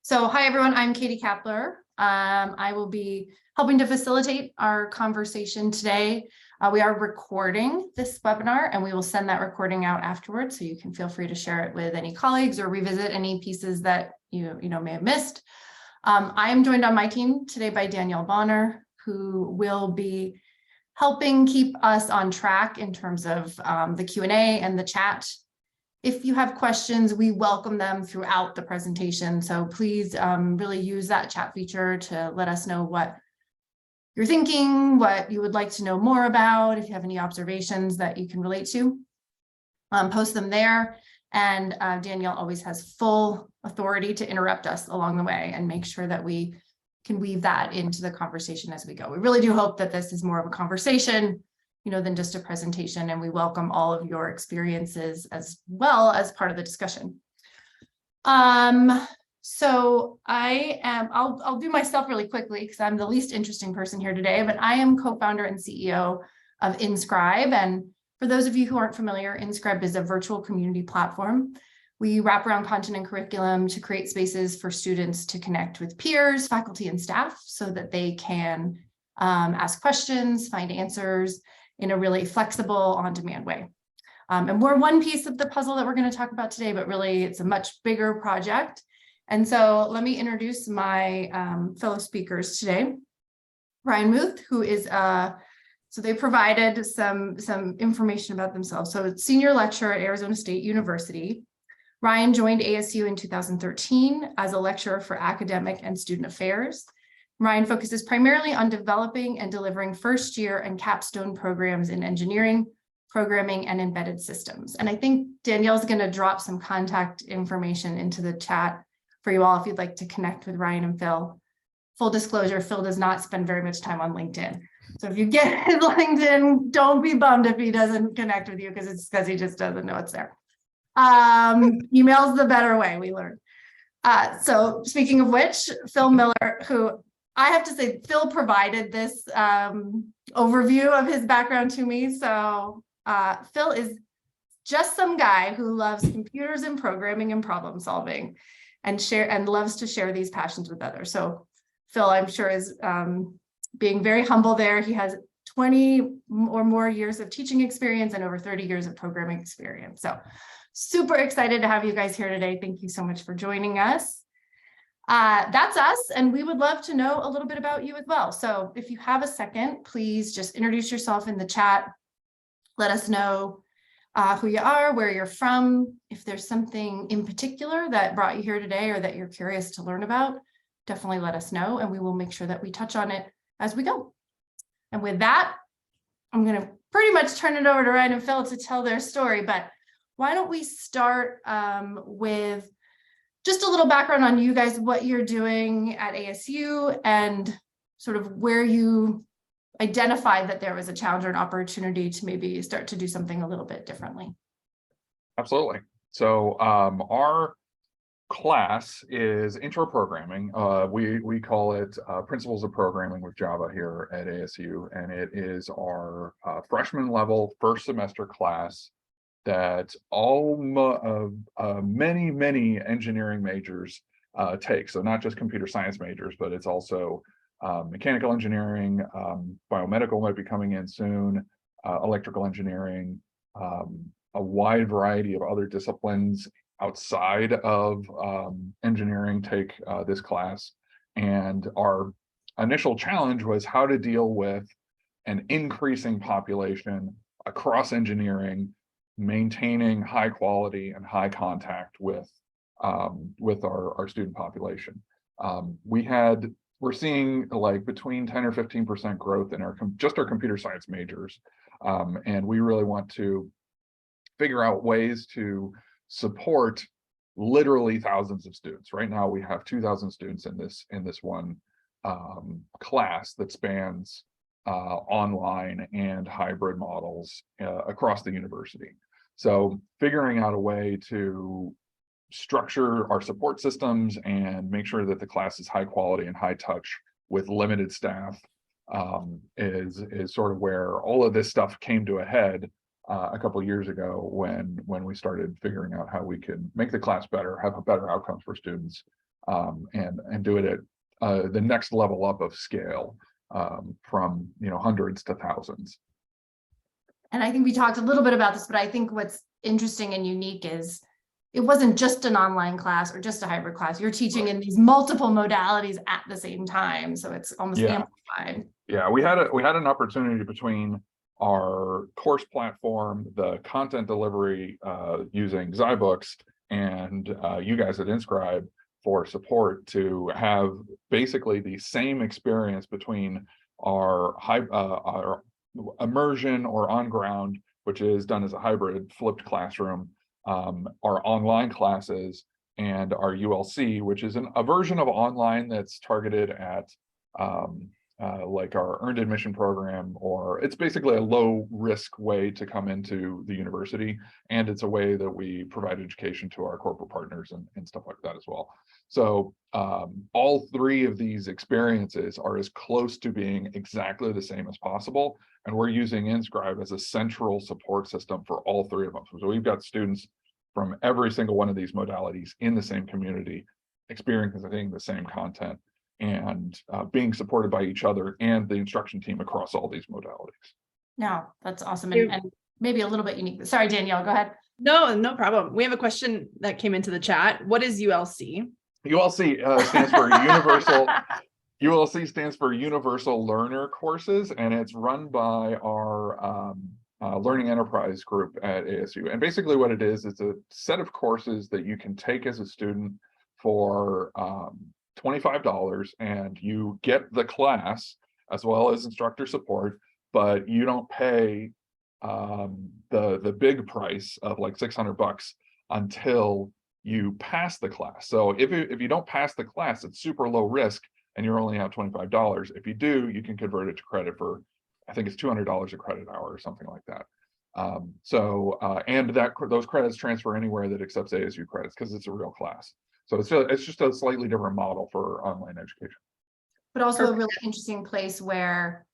So hi, everyone. I'm Katie Kapler. I will be helping to facilitate our conversation today. We are recording this webinar and we will send that recording out afterwards. So you can feel free to share it with any colleagues or revisit any pieces that you may have missed. I am joined on my team today by Danielle Bonner, who will be helping keep us on track in terms of the Q&A and the chat. If you have questions, we welcome them throughout the presentation. So please really use that chat feature to let us know what you're thinking, what you would like to know more about, if you have any observations that you can relate to, post them there. And Danielle always has full authority to interrupt us along the way and make sure that we can weave that into the conversation as we go. We really do hope that this is more of a conversation than just a presentation, and we welcome all of your experiences as well as part of the discussion. So I'll do myself really quickly because I'm the least interesting person here today, but I am co-founder and CEO of InScribe. And for those of you who aren't familiar, InScribe is a virtual community platform. We wrap around content and curriculum to create spaces for students to connect with peers, faculty, and staff so that they can ask questions, find answers, in a really flexible, on-demand way. And we're one piece of the puzzle that we're going to talk about today, but really it's a much bigger project. And so let me introduce my fellow speakers today. Ryan Meuth, who is, so they provided some information about themselves. So senior lecturer at Arizona State University. Ryan joined ASU in 2013 as a lecturer for academic and student affairs. Ryan focuses primarily on developing and delivering first-year and capstone programs in engineering, programming, and embedded systems. And I think Danielle's going to drop some contact information into the chat for you all if you'd like to connect with Ryan and Phil. Full disclosure, Phil does not spend very much time on LinkedIn. So if you get his LinkedIn, don't be bummed if he doesn't connect with you because it's because he just doesn't know it's there. Email's the better way, we learned. So speaking of which, Phil Miller, who I have to say, Phil provided this overview of his background to me. So Phil is just some guy who loves computers and programming and problem solving and loves to share these passions with others. So Phil, I'm sure, is being very humble there. He has 20 or more years of teaching experience and over 30 years of programming experience. So super excited to have you guys here today. Thank you so much for joining us. That's us, and we would love to know a little bit about you as well. So if you have a second, please just introduce yourself in the chat. Let us know who you are, where you're from. If there's something in particular that brought you here today or that you're curious to learn about, definitely let us know, and we will make sure that we touch on it as we go. And with that, I'm going to pretty much turn it over to Ryan and Phil to tell their story, but why don't we start with just a little background on you guys, what you're doing at ASU and sort of where you identified that there was a challenge or an opportunity to maybe start to do something a little bit differently. Absolutely. So our class is intro programming. We call it Principles of Programming with Java here at ASU, and it is our freshman level first semester class that many engineering majors take. So not just computer science majors, but it's also mechanical engineering, biomedical might be coming in soon, electrical engineering, a wide variety of other disciplines outside of engineering take this class. And our initial challenge was how to deal with an increasing population across engineering, maintaining high quality and high contact with our student population. We're seeing like between 10 or 15% growth in our computer science majors, and we really want to figure out ways to support literally thousands of students. Right now we have 2,000 students in this one class that spans online and hybrid models across the university. So figuring out a way to structure our support systems and make sure that the class is high quality and high touch with limited staff is sort of where all of this stuff came to a head a couple of years ago when we started figuring out how we could make the class better, have better outcomes for students, and do it at the next level up of scale, from hundreds to thousands. And I think we talked a little bit about this, but I think what's interesting and unique is it wasn't just an online class or just a hybrid class. You're teaching in these multiple modalities at the same time, so it's almost amplified. Yeah, we had an opportunity between our course platform, the content delivery using zyBooks, and you guys at InScribe for support to have basically the same experience between our immersion or on ground, which is done as a hybrid flipped classroom, our online classes, and our ULC, which is a version of online that's targeted at like our earned admission program, or it's basically a low risk way to come into the university. And it's a way that we provide education to our corporate partners and stuff like that as well. So all three of these experiences are as close to being exactly the same as possible. And we're using InScribe as a central support system for all three of them. So we've got students from every single one of these modalities in the same community, experiencing the same content, and being supported by each other and the instruction team across all these modalities. No, that's awesome. And maybe a little bit unique. Sorry, Danielle, go ahead. No problem. We have a question that came into the chat. What is ULC? ULC stands for Universal. ULC stands for Universal Learner Courses, and it's run by our Learning Enterprise group at ASU. And basically what it is, it's a set of courses that you can take as a student for $25, and you get the class as well as instructor support, but you don't pay the big price of like $600 until you pass the class. So if you don't pass the class, it's super low risk and you're only out $25. If you do, you can convert it to credit for, I think it's $200 a credit hour or something like that. And those credits transfer anywhere that accepts ASU credits because it's a real class. So it's just a slightly different model for online education. But also a really interesting place where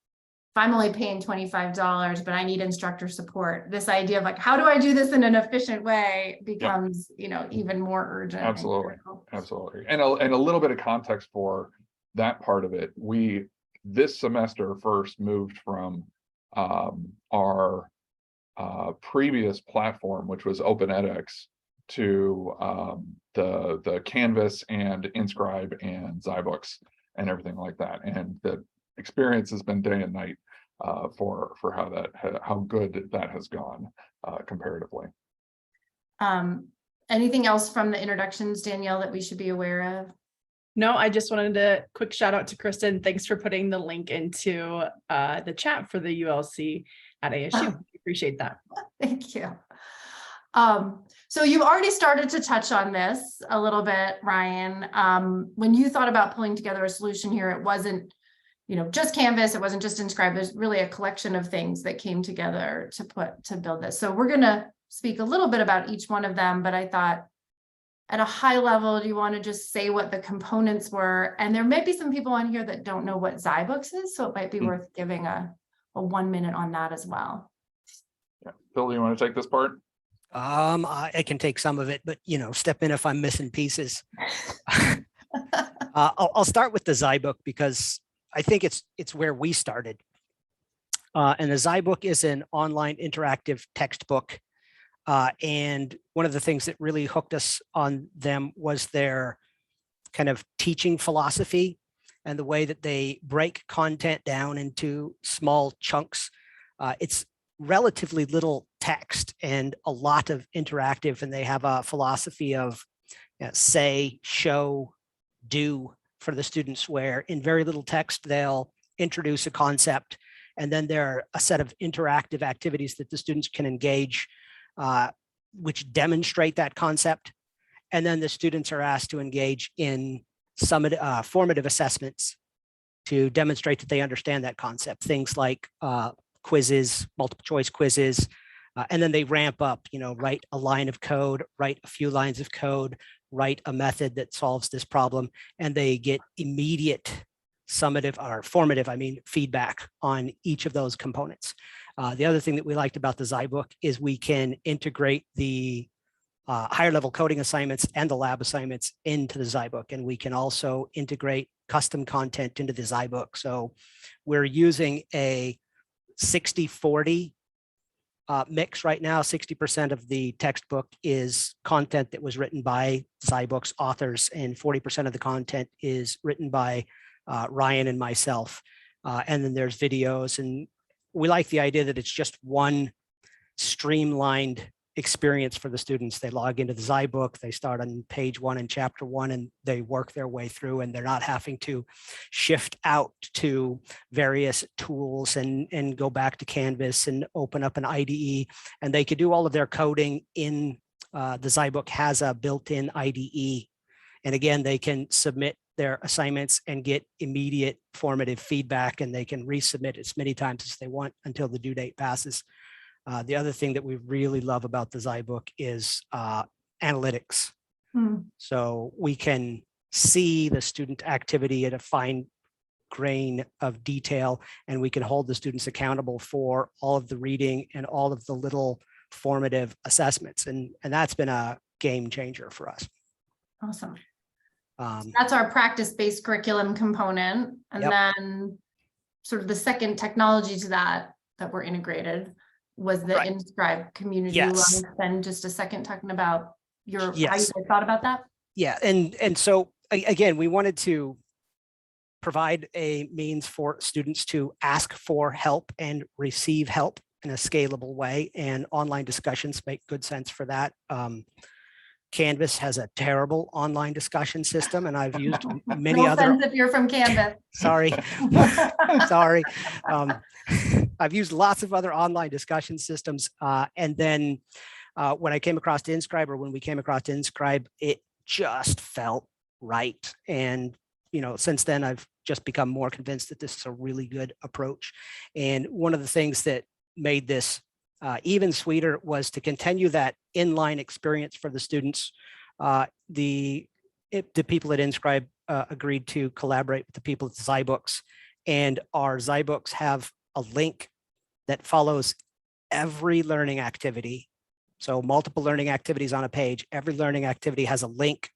if I'm only paying $25, but I need instructor support, this idea of like, how do I do this in an efficient way becomes, even more urgent. Absolutely. Absolutely. And a little bit of context for that part of it. We, this semester first moved from our previous platform, which was Open edX, to the Canvas and InScribe and zyBooks and everything like that. And the experience has been day and night for how good that has gone comparatively. Anything else from the introductions, Danielle, that we should be aware of? No, I just wanted to quick shout out to Kristen. Thanks for putting the link into the chat for the ULC at ASU. Appreciate that. Thank you. So you've already started to touch on this a little bit, Ryan. When you thought about pulling together a solution here, it wasn't, just Canvas, it wasn't just InScribe. There's really a collection of things that came together to build this. So we're going to speak a little bit about each one of them, but I thought at a high level, do you want to just say what the components were? And there may be some people on here that don't know what zyBooks is, so it might be worth giving a 1 minute on that as well. Yeah. Phil, do you want to take this part? I can take some of it, but step in if I'm missing pieces. I'll start with the zyBook because I think it's where we started. And the zyBook is an online interactive textbook. And one of the things that really hooked us on them was their kind of teaching philosophy and the way that they break content down into small chunks. It's relatively little text and a lot of interactive, and they have a philosophy of say, show, do for the students, where in very little text they'll introduce a concept, and then there are a set of interactive activities that the students can engage which demonstrate that concept, and then the students are asked to engage in some formative assessments to demonstrate that they understand that concept, things like quizzes, multiple choice quizzes, and then they ramp up, write a line of code, write a few lines of code, write a method that solves this problem, and they get immediate summative or formative, feedback on each of those components. The other thing that we liked about the zyBook is we can integrate the higher level coding assignments and the lab assignments into the zyBook. And we can also integrate custom content into the zyBook. So we're using a 60-40 mix right now. 60% of the textbook is content that was written by zyBooks authors, and 40% of the content is written by Ryan and myself. And then there's videos, and we like the idea that it's just one streamlined experience for the students. They log into the zyBook, they start on page 1 in chapter 1, and they work their way through, and they're not having to shift out to various tools and go back to Canvas and open up an IDE. And they could do all of their coding in the zyBook has a built-in IDE. And again, they can submit their assignments and get immediate formative feedback, and they can resubmit as many times as they want until the due date passes. The other thing that we really love about the zyBook is analytics. So we can see the student activity at a fine grain of detail, and we can hold the students accountable for all of the reading and all of the little formative assessments. And that's been a game changer for us. Awesome. So that's our practice-based curriculum component. And then sort of the second technology to that we're integrated was the InScribe community. You want to spend just a second talking about how you thought about that? Yeah, and so again, we wanted to provide a means for students to ask for help and receive help in a scalable way, and online discussions make good sense for that. Canvas has a terrible online discussion system, and I've used many no other. Offense if you're from Canvas. Sorry, sorry. I've used lots of other online discussion systems, and then when I came across InScribe, or when we came across InScribe, it just felt right. And since then, I've just become more convinced that this is a really good approach. And one of the things that made this even sweeter was to continue that inline experience for the students. The people at InScribe agreed to collaborate with the people at zyBooks, and our zyBooks have a link that follows every learning activity. So multiple learning activities on a page. Every learning activity has a link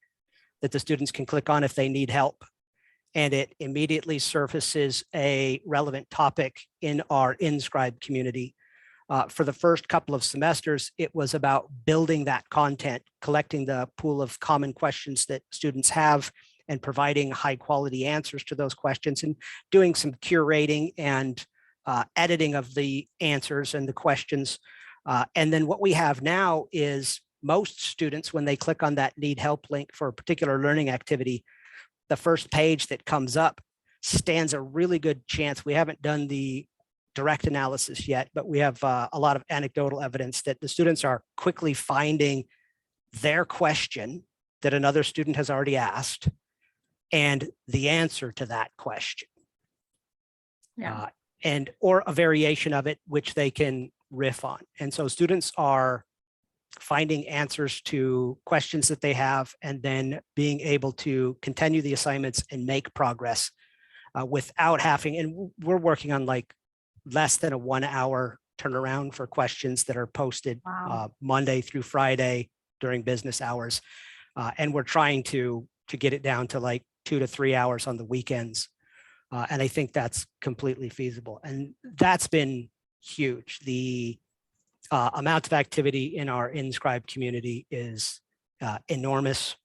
that the students can click on if they need help. And it immediately surfaces a relevant topic in our InScribe community. For the first couple of semesters, it was about building that content, collecting the pool of common questions that students have, and providing high quality answers to those questions, and doing some curating and editing of the answers and the questions. And then what we have now is most students, when they click on that need help link for a particular learning activity, the first page that comes up stands a really good chance. We haven't done the direct analysis yet, but we have a lot of anecdotal evidence that the students are quickly finding their question that another student has already asked and the answer to that question. Or a variation of it, which they can riff on. And so students are finding answers to questions that they have, and then being able to continue the assignments and make progress without having, and we're working on like less than a 1 hour turnaround for questions that are posted Monday through Friday during business hours. And we're trying to get it down to like 2 to 3 hours on the weekends. And I think that's completely feasible. And that's been huge. The amount of activity in our InScribe community is enormous,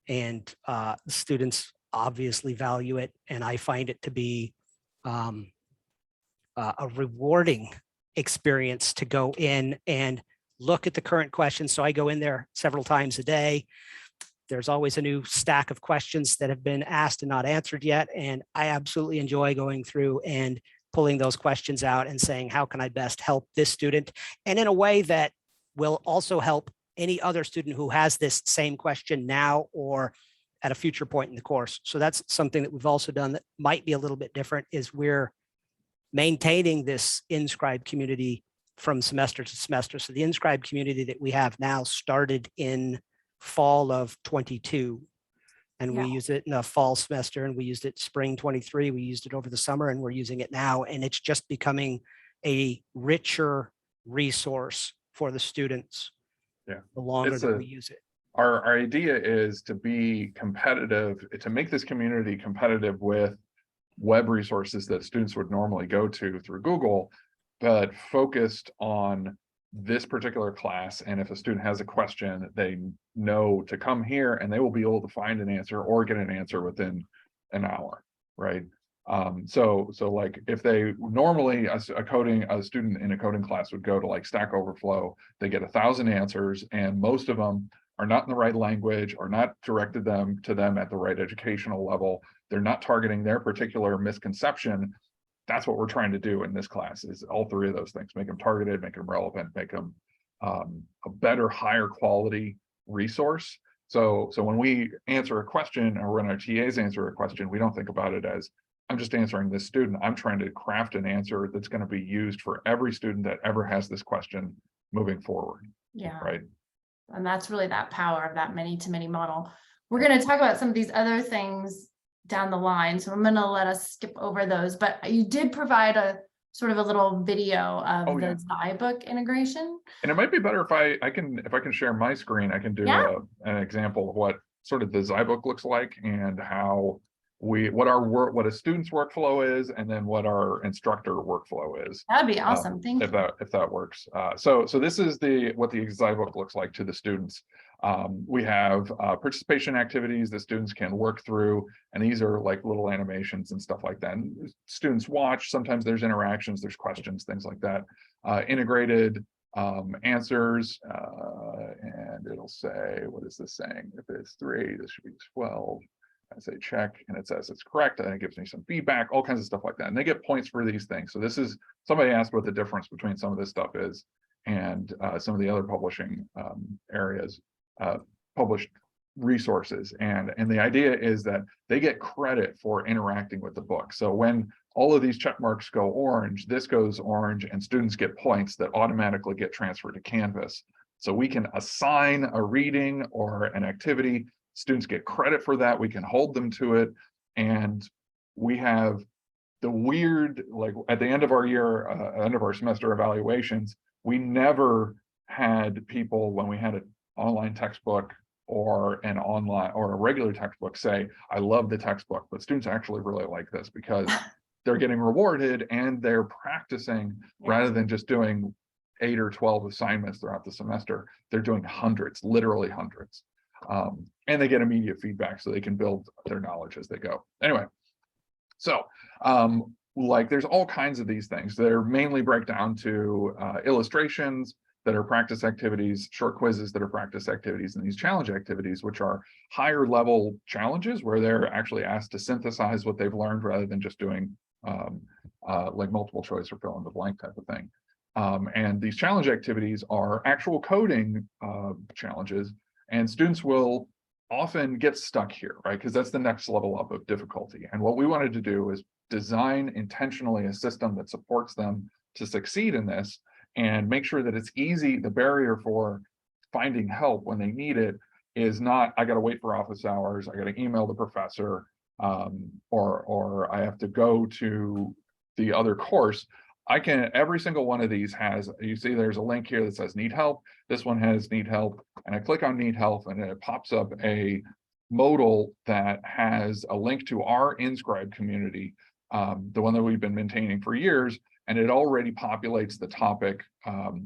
and the students obviously value it. And I find it to be a rewarding experience to go in and look at the current questions. So I go in there several times a day. There's always a new stack of questions that have been asked and not answered yet. And I absolutely enjoy going through and pulling those questions out and saying, how can I best help this student? And in a way that will also help any other student who has this same question now or at a future point in the course. So that's something that we've also done that might be a little bit different, is we're maintaining this InScribe community from semester to semester. So the InScribe community that we have now started in fall of 22, and we use it in the fall semester, and we used it spring 23, we used it over the summer, and we're using it now. And it's just becoming a richer resource for the students Yeah. the longer It's that a- we use it. Our idea is to be competitive, to make this community competitive with web resources that students would normally go to through Google, but focused on this particular class. And if a student has a question, they know to come here and they will be able to find an answer or get an answer within an hour, right? So like if they normally a student in a coding class would go to like Stack Overflow, they get 1,000 answers, and most of them are not in the right language, or not directed to them at the right educational level. They're not targeting their particular misconception. That's what we're trying to do in this class, is all three of those things: make them targeted, make them relevant, make them a better, higher quality resource. So when we answer a question, or when our TAs answer a question, we don't think about it as, I'm just answering this student. I'm trying to craft an answer that's going to be used for every student that ever has this question moving forward. Yeah. Right. And that's really that power of that many-to-many model. We're going to talk about some of these other things down the line, so I'm going to let us skip over those. But you did provide a sort of a little video of the zyBook integration. And it might be better if I can share my screen. I can do an example of what sort of the zyBook looks like, and how what a student's workflow is, and then what our instructor workflow is. That'd be awesome. Thank you. If that works. So this is what the zyBook looks like to the students. We have participation activities that students can work through, and these are like little animations and stuff like that. And students watch. Sometimes there's interactions, there's questions, things like that. Integrated answers, and it'll say, what is this saying? If it's 3, this should be 12. I say check, and it says it's correct, and it gives me some feedback, all kinds of stuff like that. And they get points for these things. So this is, somebody asked what the difference between some of this stuff is and some of the other publishing areas, published resources. And the idea is that they get credit for interacting with the book. So when all of these check marks go orange, this goes orange, and students get points that automatically get transferred to Canvas. So we can assign a reading or an activity. Students get credit for that. We can hold them to it. And we have the weird, like at the end of our year, end of our semester evaluations, we never had people, when we had an online textbook or an online or a regular textbook, say, I love the textbook, but students actually really like this because they're getting rewarded and they're practicing rather than just doing 8 or 12 assignments throughout the semester. They're doing hundreds, literally hundreds. And they get immediate feedback so they can build their knowledge as they go. Anyway, so like there's all kinds of these things. They're mainly break down to illustrations that are practice activities, short quizzes that are practice activities, and these challenge activities, which are higher level challenges where they're actually asked to synthesize what they've learned rather than just doing like multiple choice or fill in the blank type of thing. And these challenge activities are actual coding challenges. And students will often get stuck here, right? Because that's the next level up of difficulty. And what we wanted to do is design intentionally a system that supports them to succeed in this, and make sure that it's easy. The barrier for finding help when they need it is not, I got to wait for office hours, I got to email the professor, or I have to go to the other course. Every single one of these has, you see there's a link here that says need help. This one has need help, and I click on need help, and it pops up a modal that has a link to our InScribe community, the one that we've been maintaining for years, and it already populates the topic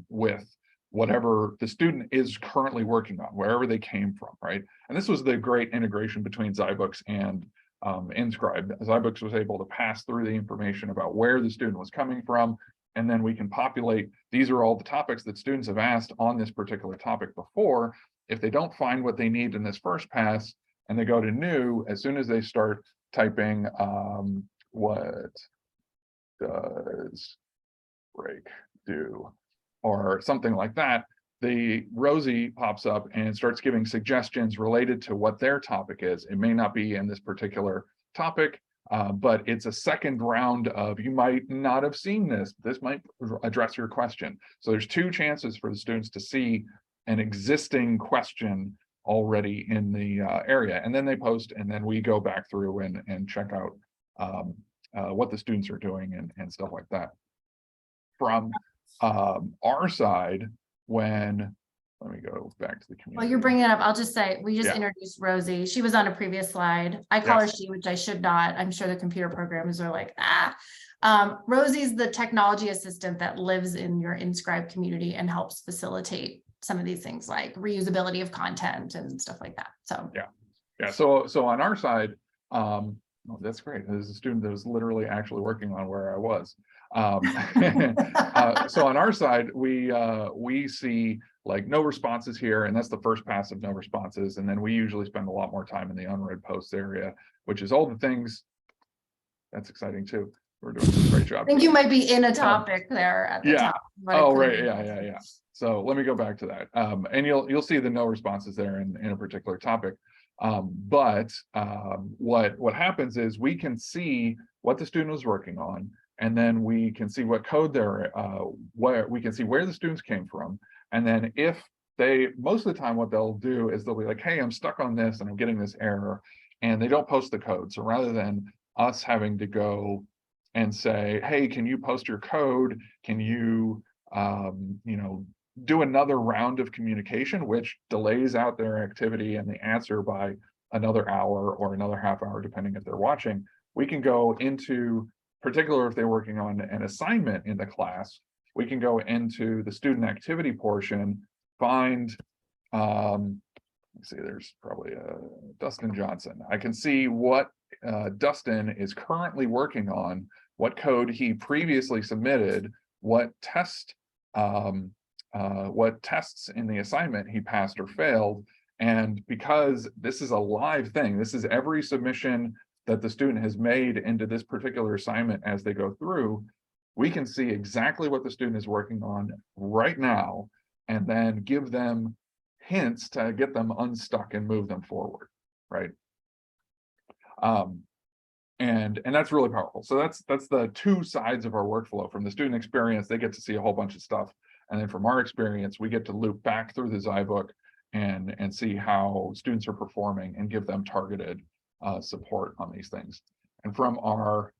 with whatever the student is currently working on, wherever they came from, right? And this was the great integration between zyBooks and InScribe. zyBooks was able to pass through the information about where the student was coming from, and then we can populate, these are all the topics that students have asked on this particular topic before. If they don't find what they need in this first pass and they go to new, as soon as they start typing what does break do or something like that, the ROSI pops up and starts giving suggestions related to what their topic is. It may not be in this particular topic, but it's a second round of, you might not have seen this. This might address your question. So there's 2 chances for the students to see an existing question already in the area. And then they post, and then we go back through and check out what the students are doing and stuff like that. From our side, when let me go back to the community. Well, you're bringing it up. I'll just say, we just Yeah. introduced Rosie. She was on a previous slide. I call her Yes. she, which I should not. I'm sure the computer programmers are like, ah. Rosie's the technology assistant that lives in your InScribe community and helps facilitate some of these things like reusability of content and stuff like that. So Yeah, so on our side, oh, that's great. There's a student that was literally actually working on where I was. So on our side, we see like no responses here, and that's the first pass of no responses. And then we usually spend a lot more time in the unread posts area, which is all the things. That's exciting too. We're doing a great job. I think you might be in a topic there at the yeah. top. but it Oh, could right. be- Yeah. So let me go back to that. And you'll see the no responses there in a particular topic. But what happens is we can see what the student was working on, and then we can see what code they're where we can see where the students came from. And then if they, most of the time what they'll do is they'll be like, hey, I'm stuck on this and I'm getting this error, and they don't post the code. So rather than us having to go and say, hey, can you post your code? Can you do another round of communication, which delays out their activity and the answer by another hour or another half hour, depending if they're watching. We can go into, particularly if they're working on an assignment in the class, we can go into the student activity portion, find, let's see, there's probably Dustin Johnson. I can see what Dustin is currently working on, what code he previously submitted, what tests in the assignment he passed or failed. And because this is a live thing, this is every submission that the student has made into this particular assignment as they go through, we can see exactly what the student is working on right now, and then give them hints to get them unstuck and move them forward, right? And that's really powerful. So that's the two sides of our workflow. From the student experience, they get to see a whole bunch of stuff. And then from our experience, we get to loop back through the zyBook and see how students are performing and give them targeted support on these things. And from our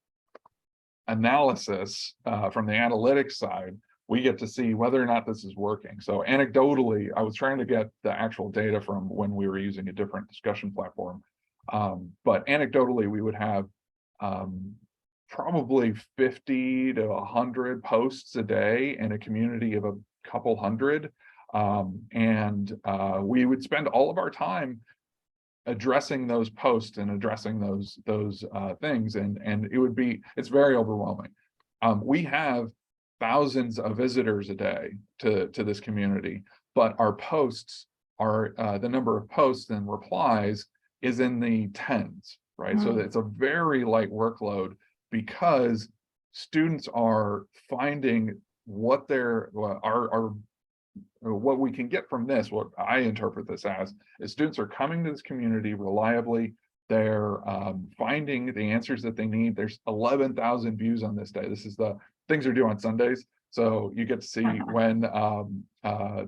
analysis, from the analytics side, we get to see whether or not this is working. So anecdotally, I was trying to get the actual data from when we were using a different discussion platform. But anecdotally, we would have probably 50 to 100 posts a day in a community of a couple hundred. We would spend all of our time addressing those posts and addressing those things. And it's very overwhelming. We have thousands of visitors a day to this community, but our posts are, the number of posts and replies is in the tens, right? So it's a very light workload, because students are finding what what we can get from this, what I interpret this as, is students are coming to this community reliably. They're finding the answers that they need. There's 11,000 views on this day. This is the things are due on Sundays. So you get to see when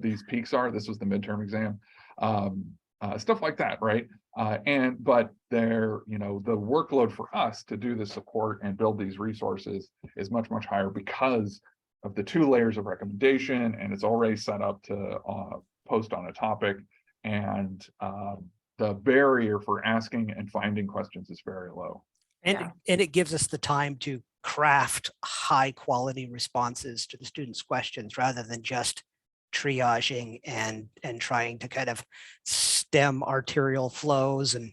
these peaks are. This was the midterm exam, stuff like that, right? But they're, the workload for us to do the support and build these resources is much, much higher because of the 2 layers of recommendation, and it's already set up to post on a topic, and the barrier for asking and finding questions is very low. And it gives us the time to craft high quality responses to the students' questions, rather than just triaging and trying to kind of stem arterial flows. And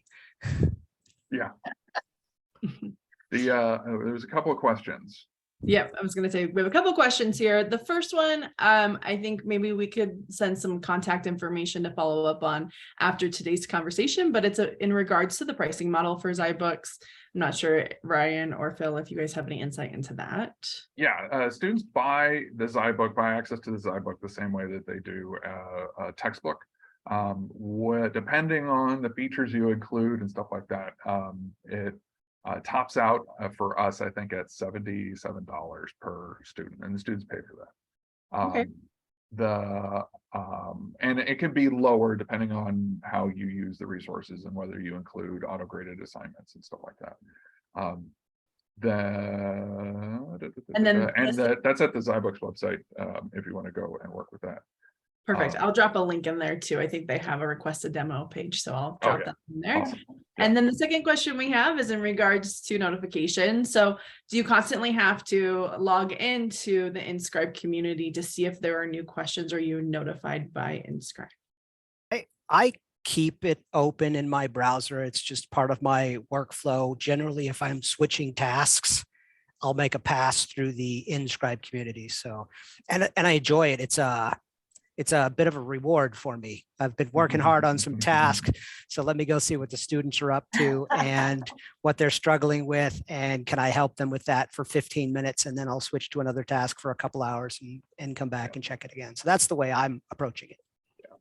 there's a couple of questions. Yeah, I was going to say, we have a couple questions here. The first one, I think maybe we could send some contact information to follow up on after today's conversation, but it's in regards to the pricing model for zyBooks. I'm not sure, Ryan or Phil, if you guys have any insight into that. Yeah, students buy the zyBook, buy access to the zyBook the same way that they do a textbook. Depending on the features you include and stuff like that, it tops out for us, I think, at $77 per student, and the students pay for that. Okay. And it can be lower depending on how you use the resources and whether you include auto-graded assignments and stuff like that. That's at the zyBooks website if you want to go and work with that. Perfect. I'll drop a link in there too. I think they have a request a demo page, so I'll drop yeah. that in there. Awesome. And then the second question we have is in regards to notifications. So do you constantly have to log into the InScribe community to see if there are new questions, or are you notified by InScribe? I keep it open in my browser. It's just part of my workflow. Generally, if I'm switching tasks, I'll make a pass through the InScribe community. So, and I enjoy it. It's a bit of a reward for me. I've been working hard on some tasks. So let me go see what the students are up to and what they're struggling with. And can I help them with that for 15 minutes? And then I'll switch to another task for a couple hours and come back and check it again. So that's the way I'm approaching it.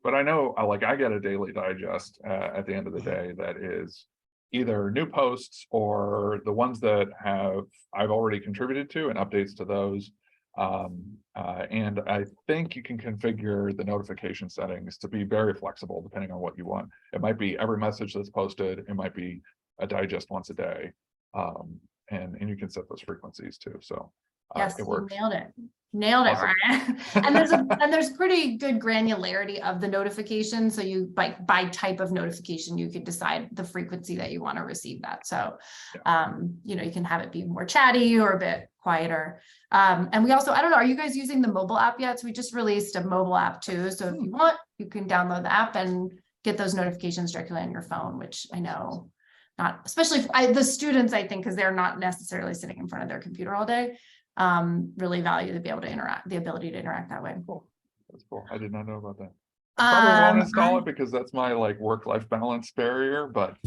But I know, like, I get a daily digest at the end of the day that is either new posts or the ones that I've already contributed to and updates to those. And I think you can configure the notification settings to be very flexible depending on what you want. It might be every message that's posted. It might be a digest once a day. And you can set those frequencies too. So Yes, it works. you nailed it. Nailed it, Awesome. Ryan. And there's pretty good granularity of the notification. So you by type of notification, you could decide the frequency that you want to receive that. So, you know, you can have it be more chatty or a bit quieter. And we also, I don't know, are you guys using the mobile app yet? So we just released a mobile app too. So if you want, you can download the app and get those notifications directly on your phone, which I know not, especially the students, I think, because they're not necessarily sitting in front of their computer all day. Really value to be able to interact, the ability to interact that way. Cool. That's cool. I did not know about that. I probably won't install it because that's my like work-life balance barrier, but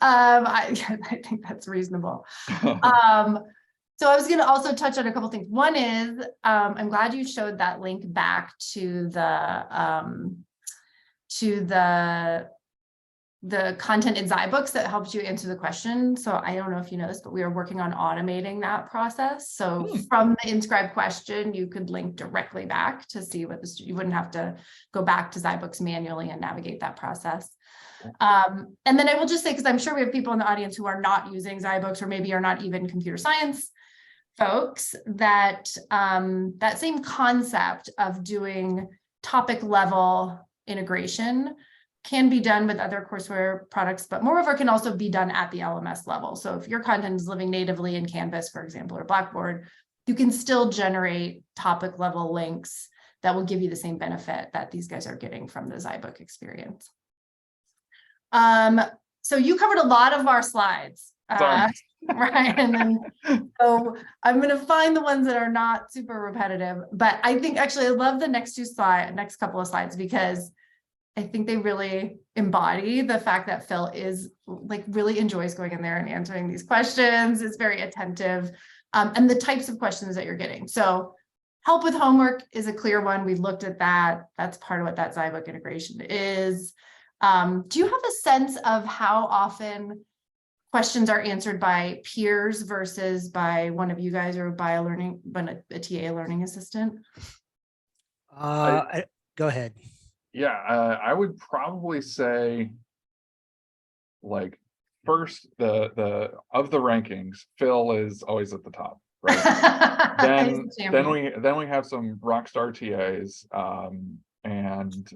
I think that's reasonable. So I was going to also touch on a couple things. One is I'm glad you showed that link back to the content in zyBooks that helps you answer the question. So I don't know if you know this, but we are working on automating that process. So from the InScribe question, you could link directly back to see what you wouldn't have to go back to zyBooks manually and navigate that process. And then I will just say, because I'm sure we have people in the audience who are not using zyBooks or maybe are not even computer science folks, that that same concept of doing topic level integration can be done with other courseware products, but moreover can also be done at the LMS level. So if your content is living natively in Canvas, for example, or Blackboard, you can still generate topic level links that will give you the same benefit that these guys are getting from the zyBook experience. So you covered a lot of our slides, right? And then, so I'm going to find the ones that are not super repetitive, but I think actually I love the next couple of slides, because I think they really embody the fact that Phil is like really enjoys going in there and answering these questions, is very attentive, and the types of questions that you're getting. So help with homework is a clear one. We looked at that. That's part of what that zyBook integration is. Do you have a sense of how often questions are answered by peers versus by one of you guys or by a TA learning assistant? Go ahead. Yeah, I would probably say, like, first the of the rankings, Phil is always at the top, right? then we have some rock star TAs, and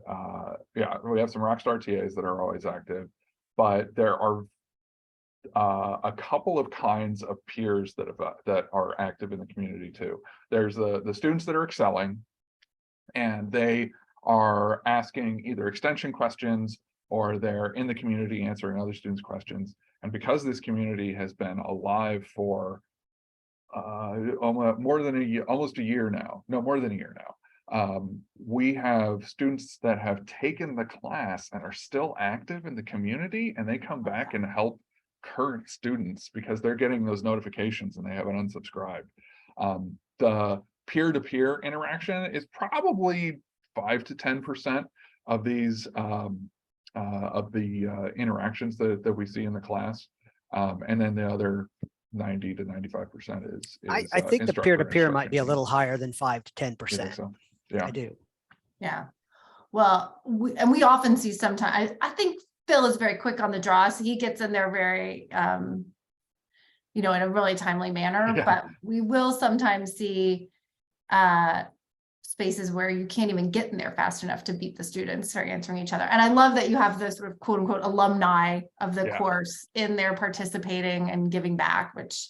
yeah, we have some rock star TAs that are always active, but there are a couple of kinds of peers that are active in the community too. There's the students that are excelling, and they are asking either extension questions or they're in the community answering other students' questions. And because this community has been alive for almost a year now, no, more than a year now, we have students that have taken the class and are still active in the community, and they come back and help current students because they're getting those notifications and they haven't unsubscribed. The peer-to-peer interaction is probably 5 to 10% of these interactions that we see in the class, and then the other 90 to 95% is I think the peer-to-peer might be a little higher than 5 to 10%. So? Yeah, I do. Yeah. Well, we often see sometimes, I think Phil is very quick on the draw, so he gets in there very, you know, in a really timely manner, but we will sometimes see spaces where you can't even get in there fast enough to beat the students who are answering each other. And I love that you have the sort of quote unquote alumni of the course in there participating and giving back, which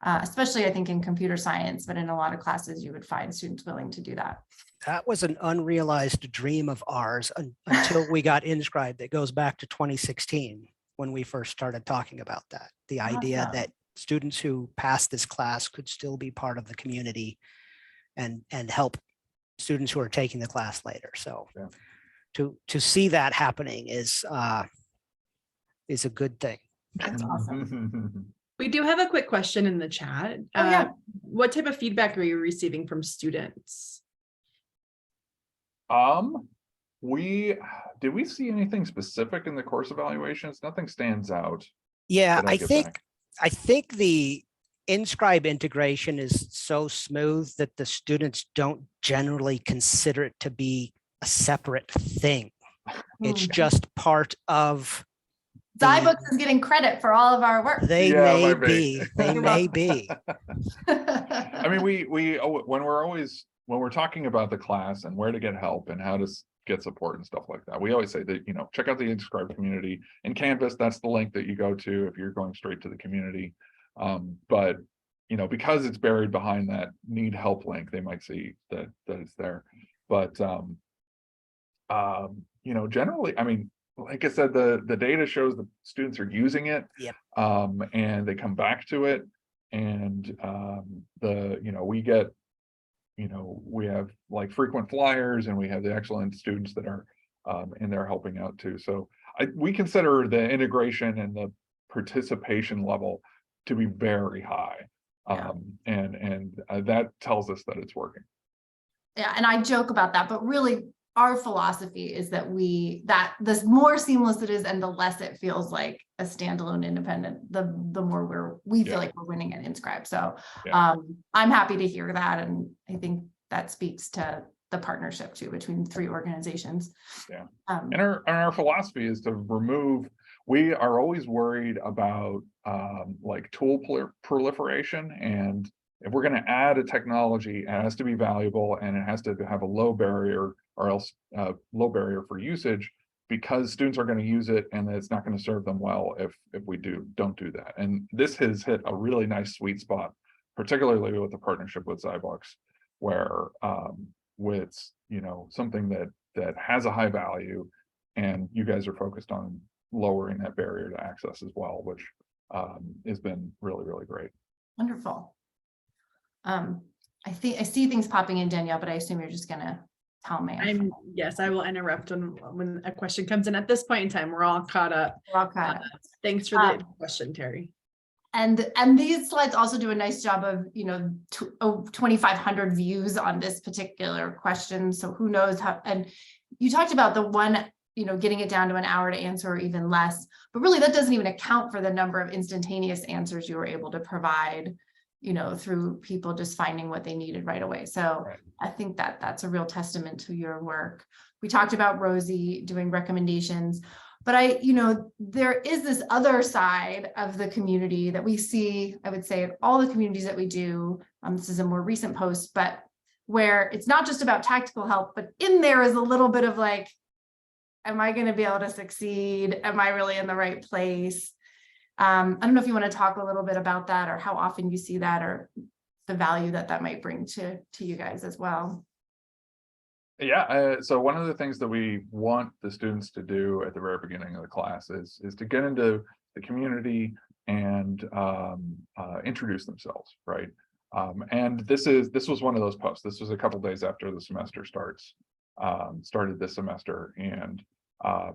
especially I think in computer science, but in a lot of classes, you would find students willing to do that. That was an unrealized dream of ours until we got InScribe that goes back to 2016 when we first started talking about that. The idea that students who pass this class could still be part of the community and help students who are taking the class later. So to see that happening is a good thing. That's awesome. We do have a quick question in the chat. What type of feedback are you receiving from students? Did we see anything specific in the course evaluations? Nothing stands out. Yeah, I think the InScribe integration is so smooth that the students don't generally consider it to be a separate thing. It's just part of zyBooks is getting credit for all of our work. They may be. They may be. I mean, when we're talking about the class and where to get help and how to get support and stuff like that, we always say that, check out the InScribe community in Canvas. That's the link that you go to if you're going straight to the community. But because it's buried behind that need help link, they might see that it's there. But generally, I mean, like I said, the data shows the students are using it. Yep. And they come back to it, and we have like frequent flyers, and we have the excellent students that are in there helping out too. So we consider the integration and the participation level to be very high. And that tells us that it's working. Yeah, and I joke about that, but really our philosophy is that the more seamless it is and the less it feels like a standalone independent, the more we feel like we're winning at InScribe. So I'm happy to hear that. And I think that speaks to the partnership too between three organizations. Yeah. And our philosophy is to remove, we are always worried about like tool proliferation, and if we're going to add a technology, it has to be valuable and it has to have a low barrier, or else low barrier for usage, because students are going to use it and it's not going to serve them well if we don't do that. And this has hit a really nice sweet spot, particularly with the partnership with zyBooks, where with something that has a high value, and you guys are focused on lowering that barrier to access as well, which has been really, really great. Wonderful. I see things popping in, Danielle, but I assume you're just gonna tell me. Yes, I will interrupt when a question comes in. At this point in time, we're all caught up. Thanks for the question, Terry. And these slides also do a nice job of 2,500 views on this particular question. So who knows how? And you talked about the one, getting it down to an hour to answer or even less, but really that doesn't even account for the number of instantaneous answers you were able to provide, through people just finding what they needed right away. So I think that's a real testament to your work. We talked about ROSI doing recommendations, but there is this other side of the community that we see, I would say, in all the communities that we do. This is a more recent post, but where it's not just about tactical help, but in there is a little bit of like, am I going to be able to succeed? Am I really in the right place? I don't know if you want to talk a little bit about that, or how often you see that, or the value that might bring to you guys as well. Yeah, so one of the things that we want the students to do at the very beginning of the class is to get into the community and introduce themselves, right? And this was one of those posts. This was a couple days after the semester started this semester, and our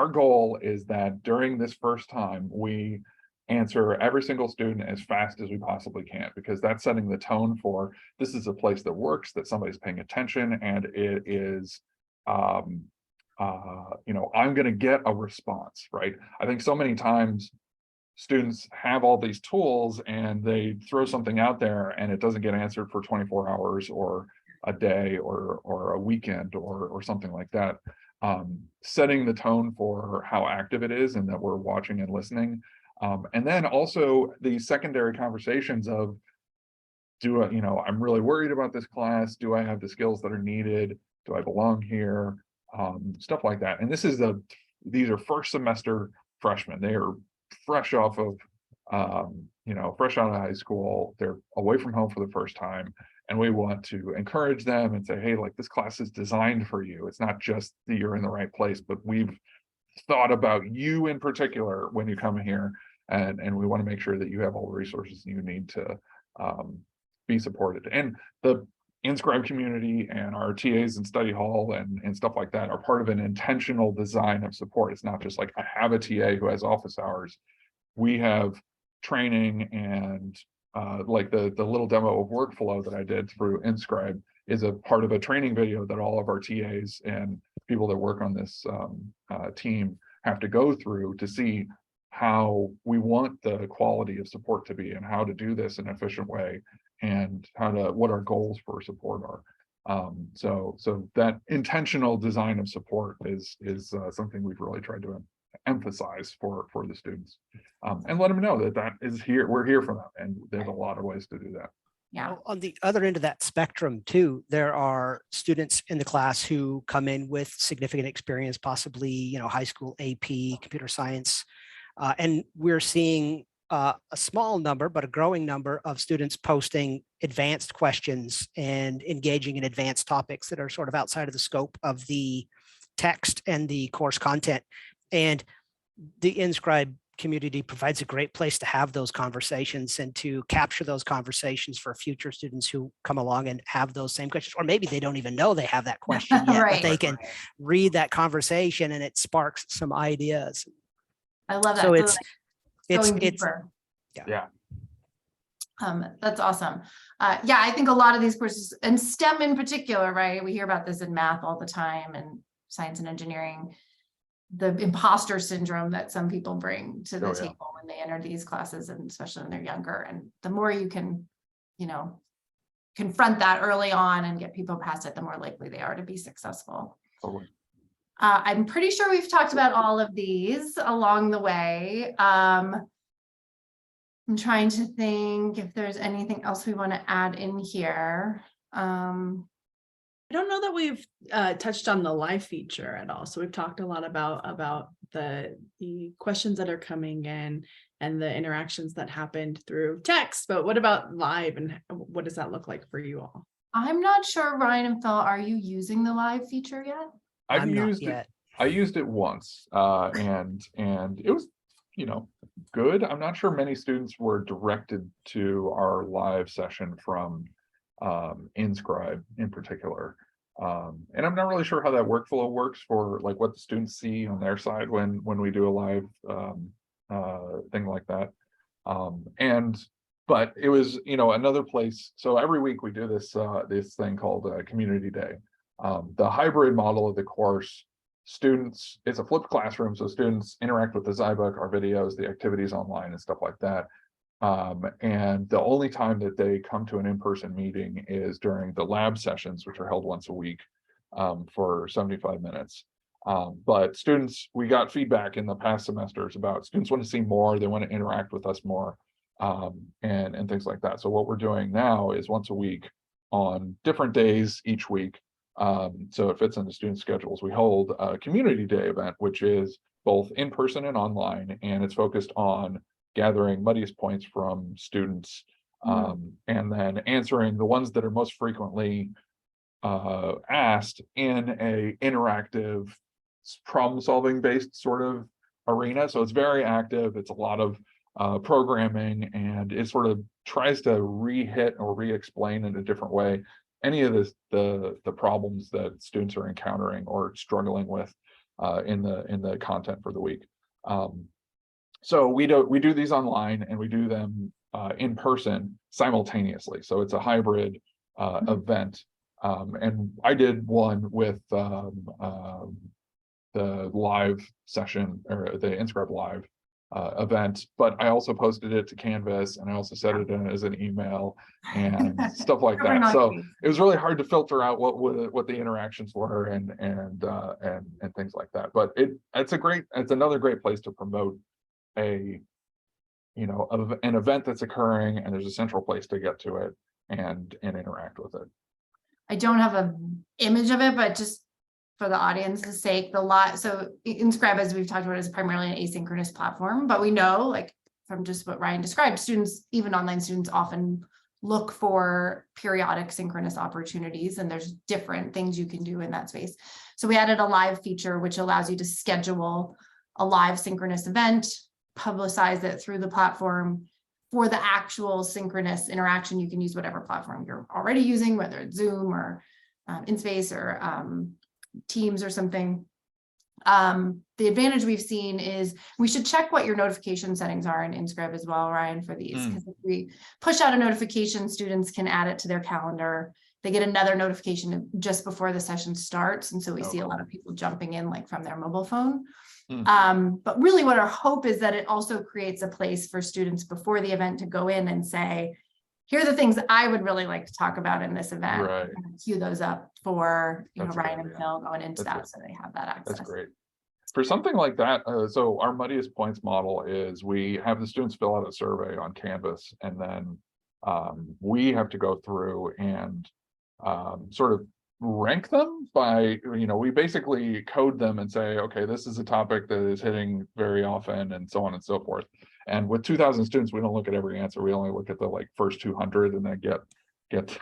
goal is that during this first time, we answer every single student as fast as we possibly can, because that's setting the tone for this is a place that works, that somebody's paying attention, and it is, I'm going to get a response, right? I think so many times students have all these tools and they throw something out there and it doesn't get answered for 24 hours or a day or a weekend or something like that. Setting the tone for how active it is and that we're watching and listening. And then also the secondary conversations of, I'm really worried about this class. Do I have the skills that are needed? Do I belong here? Stuff like that. And these are first semester freshmen. They are fresh off of, fresh out of high school. They're away from home for the first time. And we want to encourage them and say, hey, like, this class is designed for you. It's not just that you're in the right place, but we've thought about you in particular when you come here. And we want to make sure that you have all the resources you need to be supported. And the InScribe community and our TAs and study hall and stuff like that are part of an intentional design of support. It's not just like, I have a TA who has office hours. We have training, and like the little demo of workflow that I did through InScribe is a part of a training video that all of our TAs and people that work on this team have to go through to see how we want the quality of support to be and how to do this in an efficient way, and what our goals for support are. So that intentional design of support is something we've really tried to emphasize for the students, and let them know that is here. We're here for them, and there's a lot of ways to do that. Yeah. On the other end of that spectrum too, there are students in the class who come in with significant experience, possibly, high school AP, computer science, and we're seeing a small number, but a growing number of students posting advanced questions and engaging in advanced topics that are sort of outside of the scope of the text and the course content. And the InScribe community provides a great place to have those conversations and to capture those conversations for future students who come along and have those same questions, or maybe they don't even know they have that question yet, Right. but they can read that conversation and it sparks some ideas. I love that. So it's it's deeper. Yeah. That's awesome. Yeah, I think a lot of these courses, and STEM in particular, right? We hear about this in math all the time, and science and engineering, the imposter syndrome that some people bring to the table when they enter these classes, and especially when they're younger. And the more you can, confront that early on and get people past it, the more likely they are to be successful. Totally. I'm pretty sure we've talked about all of these along the way. I'm trying to think if there's anything else we want to add in here. I don't know that we've touched on the live feature at all. So we've talked a lot about the questions that are coming in and the interactions that happened through text, but what about live, and what does that look like for you all? I'm not sure, Ryan and Phil, are you using the live feature yet? I've used it. I used it once, and it was, good. I'm not sure many students were directed to our live session from InScribe in particular. And I'm not really sure how that workflow works for like what the students see on their side when we do a live thing like that. But it was, another place. So every week we do this thing called Community Day. The hybrid model of the course, it's a flipped classroom, so students interact with the zyBook, our videos, the activities online and stuff like that. And the only time that they come to an in-person meeting is during the lab sessions, which are held once a week for 75 minutes. But students, we got feedback in the past semesters about students want to see more, they want to interact with us more, and things like that. So what we're doing now is once a week on different days each week. So it fits into student schedules. We hold a Community Day event, which is both in person and online, and it's focused on gathering muddiest points from students, and then answering the ones that are most frequently asked in a interactive problem-solving based sort of arena. So it's very active. It's a lot of programming, and it sort of tries to re-hit or re-explain in a different way any of the problems that students are encountering or struggling with in the content for the week. So we do these online, and we do them in person simultaneously. So it's a hybrid event. And I did one with the live session, or the InScribe live event, but I also posted it to Canvas, and I also set it in as an email and stuff like that. So it was really hard to filter out what the interactions were and things like that. But it's another great place to promote an event that's occurring, and there's a central place to get to it, and interact with it. I don't have an image of it, but just for the audience's sake, so InScribe, as we've talked about, is primarily an asynchronous platform, but we know, like from just what Ryan described, students, even online students, often look for periodic synchronous opportunities, and there's different things you can do in that space. So we added a live feature, which allows you to schedule a live synchronous event, publicize it through the platform. For the actual synchronous interaction, you can use whatever platform you're already using, whether it's Zoom or InSpace or Teams or something. The advantage we've seen is we should check what your notification settings are in InScribe as well, Ryan, for these, because if we push out a notification, students can add it to their calendar. They get another notification just before the session starts. And so we see a lot of people jumping in like from their mobile phone. But really what our hope is that it also creates a place for students before the event to go in and say, here are the things I would really like to talk about in this event. Right. And cue those up for That's Ryan great, and Phil going into That's that, so they have that access. That's great. For something like that, so our muddiest points model is we have the students fill out a survey on Canvas, and then we have to go through and sort of rank them by, we basically code them and say, okay, this is a topic that is hitting very often, and so on and so forth. And with 2,000 students, we don't look at every answer. We only look at the first 200 and then get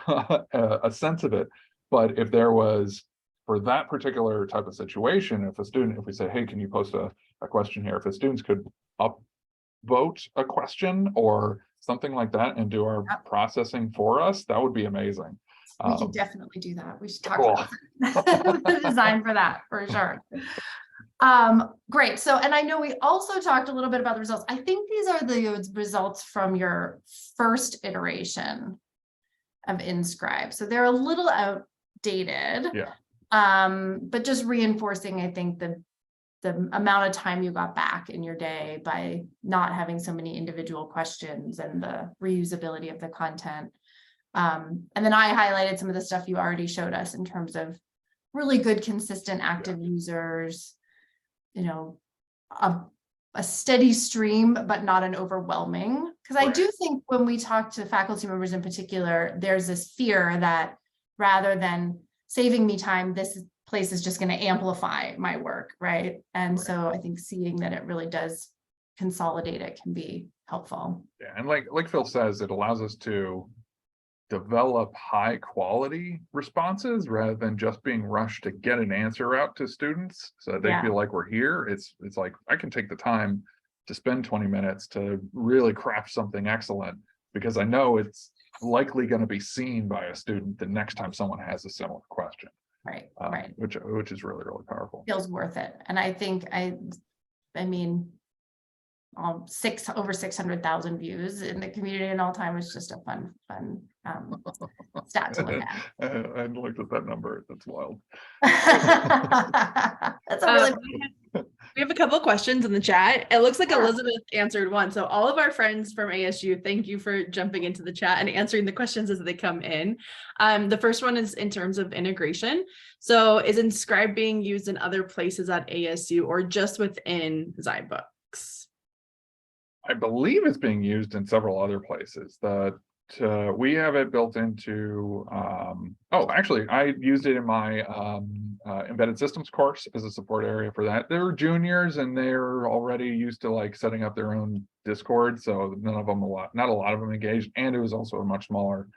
a sense of it. But if there was, for that particular type of situation, if we say, hey, can you post a question here? If the students could upvote a question or something like that and do our processing for us, that would be amazing. We can definitely do that. We should talk Cool. about the design for that for sure. Great. So, and I know we also talked a little bit about the results. I think these are the results from your first iteration of InScribe. So they're a little outdated. Yeah. But just reinforcing, I think, the amount of time you got back in your day by not having so many individual questions and the reusability of the content. And then I highlighted some of the stuff you already showed us in terms of really good, consistent, active users, a steady stream, but not an overwhelming. Because I do think when we talk to faculty members in particular, there's this fear that rather than saving me time, this place is just going to amplify my work, right? And so I think seeing that it really does consolidate it can be helpful. Yeah, and like Phil says, it allows us to develop high quality responses rather than just being rushed to get an answer out to students so that they feel like we're here. It's like I can take the time to spend 20 minutes to really craft something excellent because I know it's likely going to be seen by a student the next time someone has a similar question. Right. Which is really, really powerful. Feels worth it. And I think I mean, over 600,000 views in the community in all time is just a fun stat to look at. I hadn't looked at that number. That's wild. That's a really we have a couple of questions in the chat. It looks like Elizabeth answered one. So all of our friends from ASU, thank you for jumping into the chat and answering the questions as they come in. The first one is in terms of integration. So is InScribe being used in other places at ASU or just within zyBooks? I believe it's being used in several other places. We have it built into, actually, I used it in my embedded systems course as a support area for that. They're juniors and they're already used to setting up their own Discord. So not a lot of them engaged. And it was also a much smaller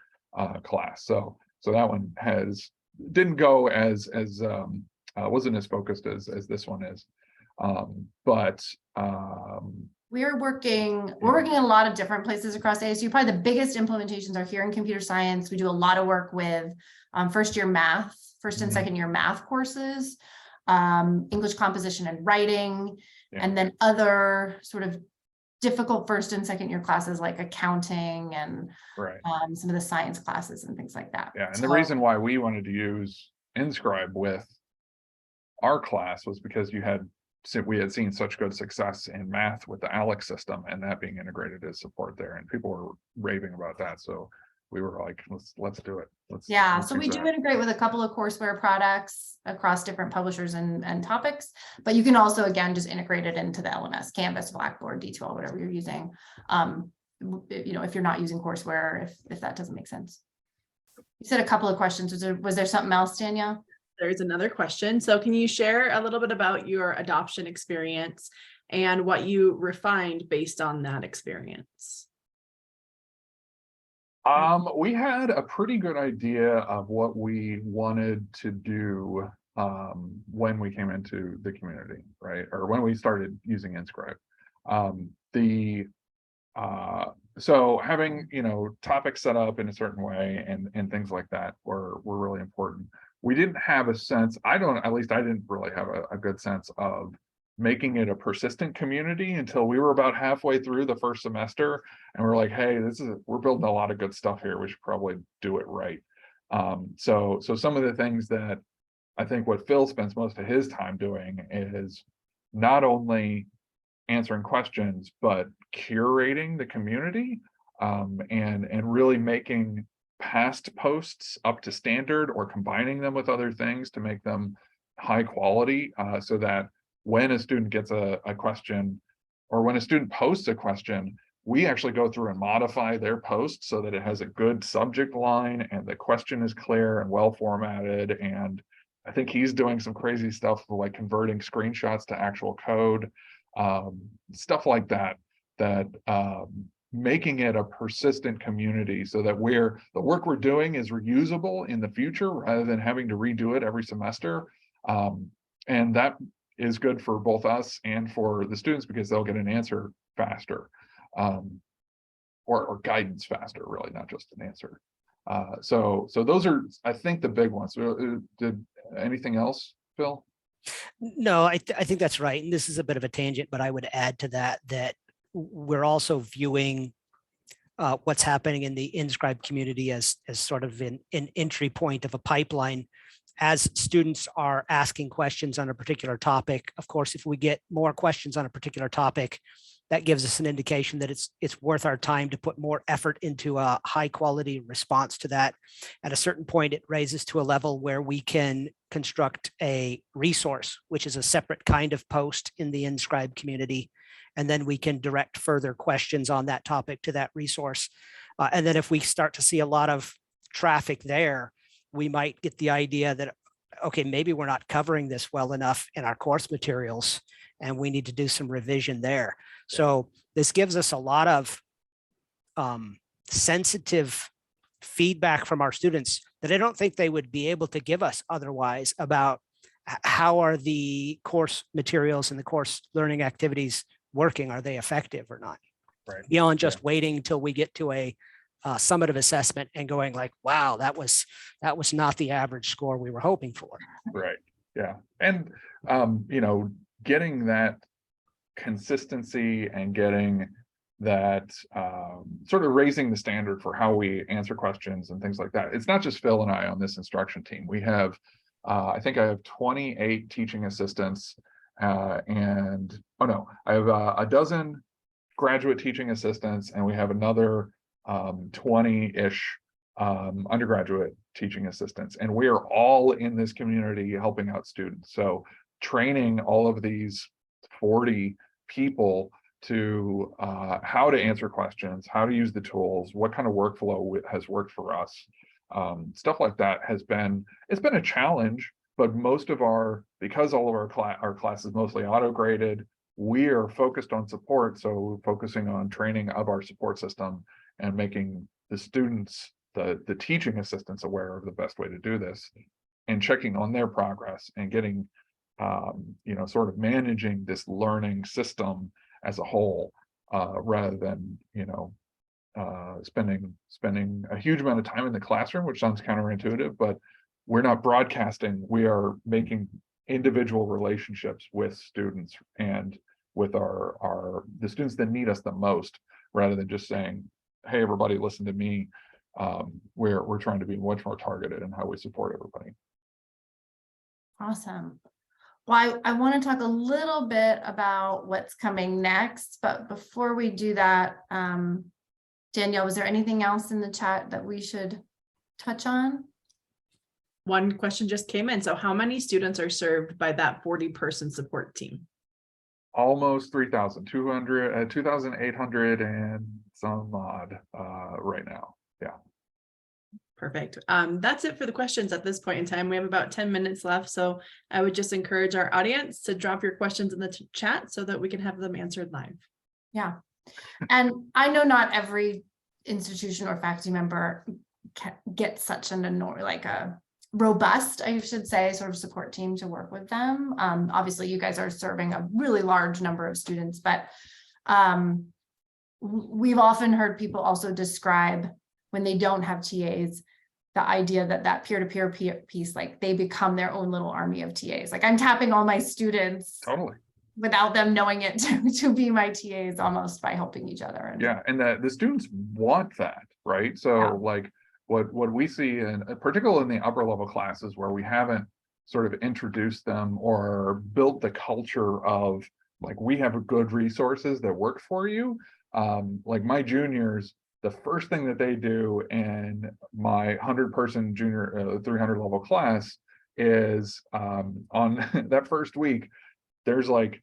class. So that one didn't go wasn't as focused as this one is. We're working in a lot of different places across ASU. Probably the biggest implementations are here in computer science. We do a lot of work with first and second year math courses, English composition and writing, and then other sort of difficult first and second year classes like accounting and some of the science classes and things like that. Yeah, and the reason why we wanted to use InScribe with our class was because we had seen such good success in math with the ALEX system and that being integrated as support there, and people were raving about that. So we were like, let's do it. So we do integrate with a couple of courseware products across different publishers and topics, but you can also, again, just integrate it into the LMS, Canvas, Blackboard, D2L, whatever you're using. If you're not using courseware, if that doesn't make sense. You said a couple of questions. Was there something else, Danielle? There's another question. So can you share a little bit about your adoption experience and what you refined based on that experience? We had a pretty good idea of what we wanted to do when we came into the community, right? Or when we started using InScribe. So having, topics set up in a certain way and things like that were really important. We didn't have a sense, at least I didn't really have a good sense of making it a persistent community until we were about halfway through the first semester. And we're like, hey, we're building a lot of good stuff here. We should probably do it right. So some of the things that I think what Phil spends most of his time doing is not only answering questions, but curating the community and really making past posts up to standard or combining them with other things to make them high quality so that when a student gets a question or when a student posts a question, we actually go through and modify their post so that it has a good subject line and the question is clear and well formatted. And I think he's doing some crazy stuff like converting screenshots to actual code, stuff like that, making it a persistent community so that the work we're doing is reusable in the future rather than having to redo it every semester. And that is good for both us and for the students because they'll get an answer faster, or guidance faster, really, not just an answer. So those are, I think, the big ones. Did anything else, Phil? No, I think that's right. And this is a bit of a tangent, but I would add to that we're also viewing what's happening in the InScribe community as sort of an entry point of a pipeline. As students are asking questions on a particular topic, of course, if we get more questions on a particular topic, that gives us an indication that it's worth our time to put more effort into a high quality response to that. At a certain point, it raises to a level where we can construct a resource, which is a separate kind of post in the InScribe community. And then we can direct further questions on that topic to that resource. And then if we start to see a lot of traffic there, we might get the idea that, okay, maybe we're not covering this well enough in our course materials and we need to do some revision there. So this gives us a lot of sensitive feedback from our students that I don't think they would be able to give us otherwise about how are the course materials and the course learning activities working? Are they effective or not? Right. Beyond just waiting until we get to a summative assessment and going like, wow, that was not the average score we were hoping for. Right. Yeah. And, getting that consistency and getting that sort of raising the standard for how we answer questions and things like that. It's not just Phil and I on this instruction team. We have, I think I have 28 teaching assistants I have a dozen graduate teaching assistants and we have another 20-ish undergraduate teaching assistants, and we are all in this community helping out students. So training all of these 40 people to how to answer questions, how to use the tools, what kind of workflow has worked for us, stuff like that it's been a challenge. But because all of our class is mostly auto-graded, we are focused on support. So focusing on training of our support system and making the students, the teaching assistants aware of the best way to do this and checking on their progress and getting, sort of managing this learning system as a whole, rather than, spending a huge amount of time in the classroom, which sounds counterintuitive, but we're not broadcasting. We are making individual relationships with students and with the students that need us the most, rather than just saying, hey, everybody, listen to me. We're trying to be much more targeted in how we support everybody. Awesome. Well, I want to talk a little bit about what's coming next, but before we do that, Danielle, was there anything else in the chat that we should touch on? One question just came in. So how many students are served by that 40-person support team? Almost 3,200, 2,800 and some odd right now. Yeah. Perfect. That's it for the questions at this point in time. We have about 10 minutes left. So I would just encourage our audience to drop your questions in the chat so that we can have them answered live. Yeah. And I know not every institution or faculty member gets such a robust, I should say, sort of support team to work with them. Obviously you guys are serving a really large number of students, but we've often heard people also describe when they don't have TAs, the idea that peer-to-peer piece, like they become their own little army of TAs. Like I'm tapping all my students Totally. without them knowing it to be my TAs almost by helping each other. And Yeah, and the students want that, right? So Yeah. like what we see, in particularly in the upper level classes where we haven't sort of introduced them or built the culture of like, we have good resources that work for you. Like my juniors, the first thing that they do in my 100-person junior 300 level class is on that first week, there's like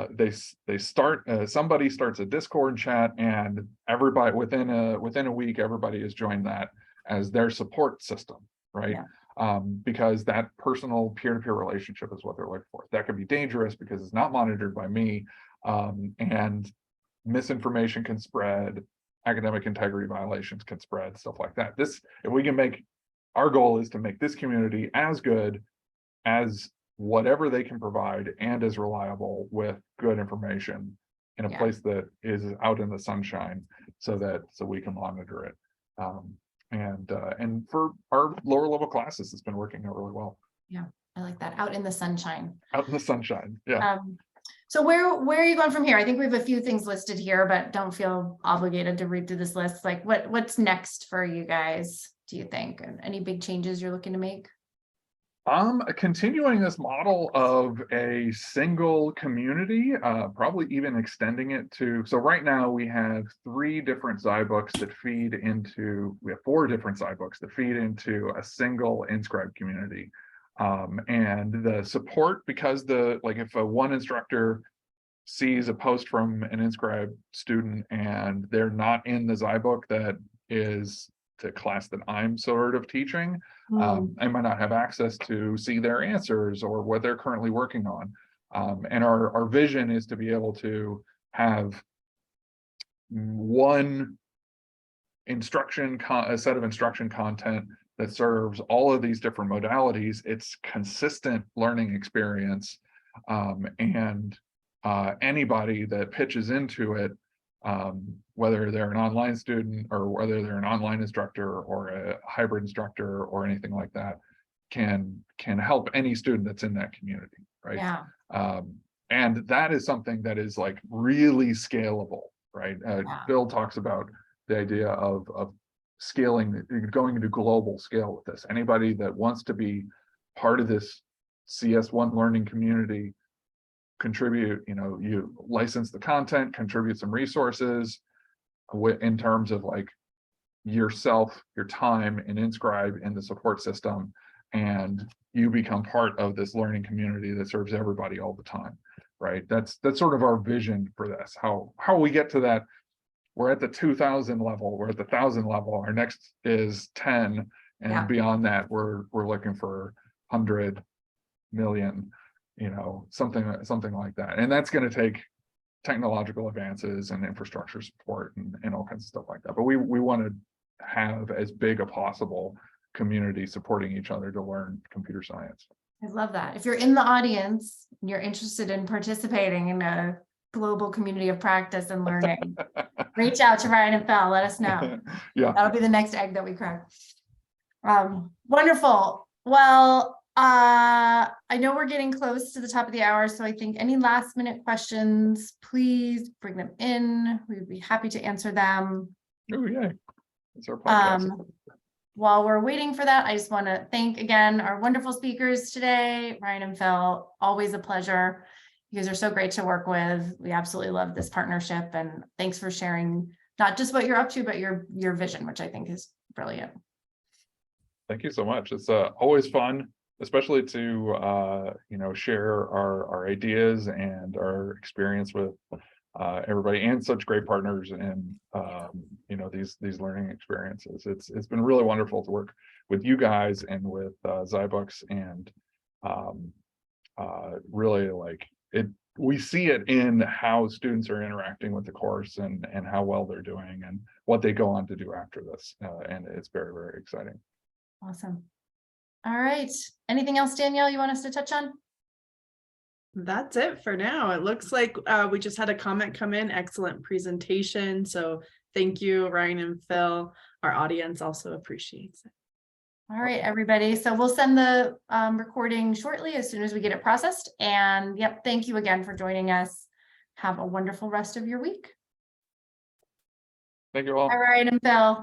they start somebody starts a Discord chat, and everybody within a week, everybody has joined that as their support system, right? Yeah. Because that personal peer-to-peer relationship is what they're looking for. That could be dangerous because it's not monitored by me, and misinformation can spread, academic integrity violations can spread, stuff like that. If we can make, our goal is to make this community as good as whatever they can provide and as reliable with good information in a Yeah. place that is out in the sunshine, so we can monitor it. And for our lower level classes, it's been working out really well. Yeah, I like that. Out in the sunshine. Out in the sunshine. Yeah. So where are you going from here? I think we have a few things listed here, but don't feel obligated to read through this list. Like what's next for you guys, do you think? And any big changes you're looking to make? Continuing this model of a single community, probably even extending it to, so right now we have 3 different zyBooks that feed into, we have 4 different zyBooks that feed into a single InScribe community. And the support, because if one instructor sees a post from an InScribe student and they're not in the zyBook that is the class that I'm sort of teaching, I might not have access to see their answers or what they're currently working on. And our vision is to be able to have one a set of instruction content that serves all of these different modalities. It's consistent learning experience, and anybody that pitches into it, whether they're an online student or whether they're an online instructor or a hybrid instructor or anything like that, can help any student that's in that community, right? Yeah. And that is something that is like really scalable, right? Yeah. Bill talks about the idea of scaling, going into global scale with this. Anybody that wants to be part of this CS1 learning community, contribute, you license the content, contribute some resources in terms of like yourself, your time in InScribe in the support system, and you become part of this learning community that serves everybody all the time, right? That's sort of our vision for this. How we get to that, we're at the 2,000 level, we're at the 1,000 level, our next is 10, and Yeah. beyond that, we're looking for 100 million, something like that. And that's going to take technological advances and infrastructure support and all kinds of stuff like that. But we want to have as big a possible community supporting each other to learn computer science. I love that. If you're in the audience, and you're interested in participating in a global community of practice and learning, reach out to Ryan and Phil, let us know. Yeah. That'll be the next egg that we crack. Wonderful. Well, I know we're getting close to the top of the hour, so I think any last minute questions, please bring them in. We'd be happy to answer them. Oh, yeah. It's our podcast. While we're waiting for that, I just want to thank again our wonderful speakers today, Ryan and Phil. Always a pleasure. You guys are so great to work with. We absolutely love this partnership, and thanks for sharing not just what you're up to, but your vision, which I think is brilliant. Thank you so much. It's always fun, especially to share our ideas and our experience with everybody, and such great partners in you know, these learning experiences. It's been really wonderful to work with you guys and with zyBooks, and really, like, we see it in how students are interacting with the course, and how well they're doing and what they go on to do after this, and it's very, very exciting. Awesome. All right. Anything else, Danielle, you want us to touch on? That's it for now. It looks like we just had a comment come in. Excellent presentation. So thank you, Ryan and Phil. Our audience also appreciates it. All right, everybody. So we'll send the recording shortly as soon as we get it processed. And yep, thank you again for joining us. Have a wonderful rest of your week. Thank you all. All right, and Phil.